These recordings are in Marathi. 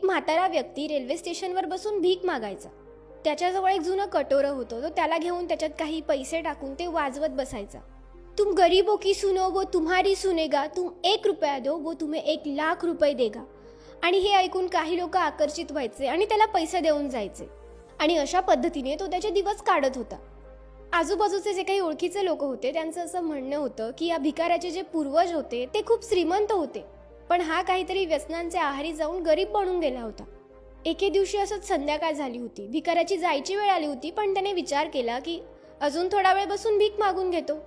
म्हातारा व्यक्ती रेल्वे स्टेशनवर बसून भीक मागायचा। त्याच्याजवळ एक जुनं कटोरं होतं, तो त्याला घेऊन त्याच्यात काही पैसे टाकून ते वाजवत बसायचा। तुम गरीबों की सुनो वो तुम्हारी सुनेगा, तुम 1 रुपया दो वो तुम्हें 1,00,000 रुपये देगा। आणि हे ऐकून काही लोक आकर्षित व्हायचे आणि त्याला पैसे देऊन जायचे आणि अशा पद्धतीने तो त्याचे दिवस काढत होता। आजूबाजूचे जे काही ओळखीचे लोक होते त्यांचं असं म्हणणं होतं की या भिकाऱ्याचे जे पूर्वज होते ते खूप श्रीमंत होते, पण हा काहीतरी व्यसनांचे आहारी जाऊन गरीब बनून गेला होता। एके दिवशी असंच संध्याकाळ झाली होती, भिकाऱ्याची जायची वेळ आली होती, पण त्याने विचार केला की अजून थोडा वेळ बसून भीक मागून घेतो।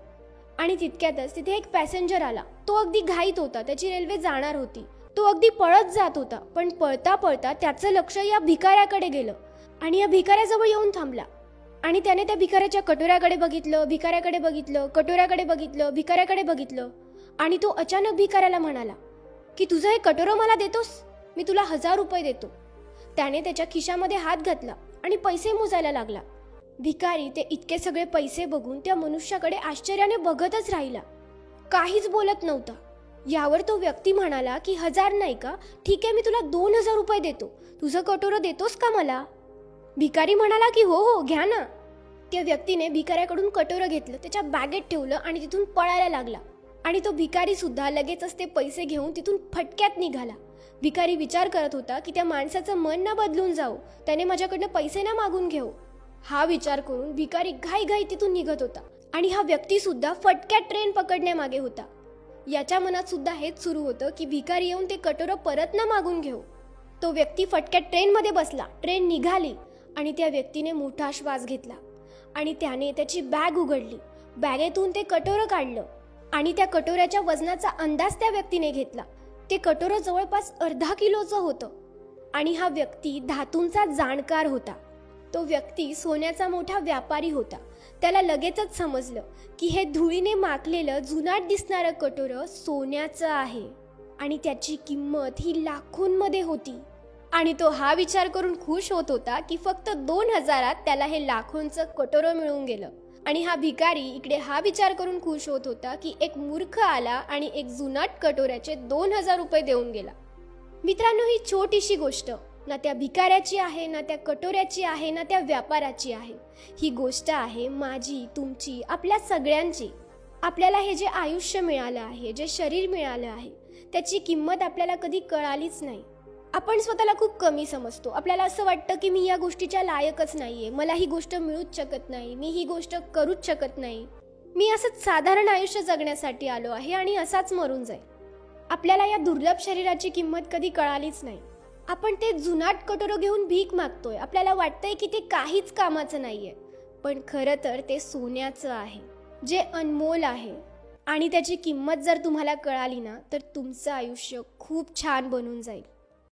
आणि तितक्यातच तिथे एक पॅसेंजर आला। तो अगदी घाईत होता, त्याची रेल्वे जाणार होती। तो अगदी पळत जात होता, पण पळता पळता त्याचं लक्ष या भिकाऱ्याकडे गेलं आणि या भिकाऱ्याजवळ येऊन थांबला। आणि त्याने त्या भिकाऱ्याच्या कटोऱ्याकडे बघितलं, भिकाऱ्याकडे बघितलं, कटोऱ्याकडे बघितलं, भिकाऱ्याकडे बघितलं आणि तो अचानक भिकाऱ्याला म्हणाला की तुझं हे कटोरं मला देतोस, मी तुला 1000 रुपये देतो। त्याने त्याच्या खिशामध्ये हात घातला आणि पैसे मोजायला लागला। भिकारी ते इतके सगळे पैसे बघून त्या मनुष्याकडे आश्चर्याने बघतच राहिला, काहीच बोलत नव्हता। यावर तो व्यक्ती म्हणाला की 1000 नाही का, ठीक आहे, मी तुला 2000 रुपये देतो, तुझं कटोरं देतोस का मला? भिकारी म्हणाला की हो हो घ्या ना। त्या व्यक्तीने भिकाऱ्याकडून कटोरं घेतलं, त्याच्या बॅगेत ठेवलं आणि तिथून पळायला लागला। आणि तो भिकारी सुद्धा लगेचच ते पैसे घेऊन तिथून फटक्यात निघाला। भिकारी विचार करत होता की त्या माणसाचं मन ना बदलून जाऊ, त्याने माझ्याकडनं पैसे ना मागून घेऊ। हा विचार करून भिकारी घाई तिथून निघत होता आणि हा व्यक्ती सुद्धा फटक्यात ट्रेन पकडण्यामागे होता। याच्या मनात सुद्धा हेच सुरू होतं की भिकारी येऊन ते कटोरं परत ना मागून घेऊ। तो व्यक्ती फटक्यात ट्रेनमध्ये बसला, ट्रेन निघाली आणि त्या व्यक्तीने मोठा श्वास घेतला आणि त्याने त्याची बॅग उघडली, बॅगेतून ते कटोरं काढलं आणि त्या कटोऱ्याच्या वजनाचा अंदाज त्या व्यक्तीने घेतला। ते कटोरं जवळपास अर्धा किलोचं होतं आणि हा व्यक्ती धातूंचा जाणकार होता। तो व्यक्ती सोन्याचा मोठा व्यापारी होता। त्याला लगेचच समजलं की हे धुळीने माखलेलं जुनाट दिसणारं कटोरं सोन्याचं आहे आणि त्याची किंमत ही लाखोंमध्ये होती। आणि तो हा विचार करून खुश होत होता की फक्त 2000 त्याला हे लाखोंचं कटोरं मिळून गेलं। आणि हा भिकारी इकडे हा विचार करून खुश होत होता की एक मूर्ख आला आणि एक जुनाट कटोऱ्याचे 2000 रुपये देऊन गेला। मित्रांनो, ही छोटीशी गोष्ट ना त्या भिकाऱ्याची आहे, ना त्या कटोऱ्याची आहे, ना त्या व्यापाराची आहे। ही गोष्ट आहे माझी, तुमची, आपल्या सगळ्यांची। आपल्याला हे जे आयुष्य मिळालं आहे, जे शरीर मिळालं आहे, त्याची किंमत आपल्याला कधी कळालीच नाही। आपण स्वतःला खूप कमी समजतो। आपल्याला असं वाटतं की मी या गोष्टीच्या लायकच नाहीये, मला ही गोष्ट मिळूच शकत नाही, मी ही गोष्ट करूच शकत नाही, मी असंच साधारण आयुष्य जगण्यासाठी आलो आहे आणि असाच मरून जाईल। आपल्याला या दुर्लभ शरीराची किंमत कधी कळालीच नाही। आपण ते जुनाट कटोरं घेऊन भीक मागतोय, आपल्याला वाटतंय की ते काहीच कामाचं नाहीये, पण खरं तर ते सोन्याचं आहे, जे अनमोल आहे। आणि त्याची किंमत जर तुम्हाला कळाली ना, तर तुमचं आयुष्य खूप छान बनून जाईल।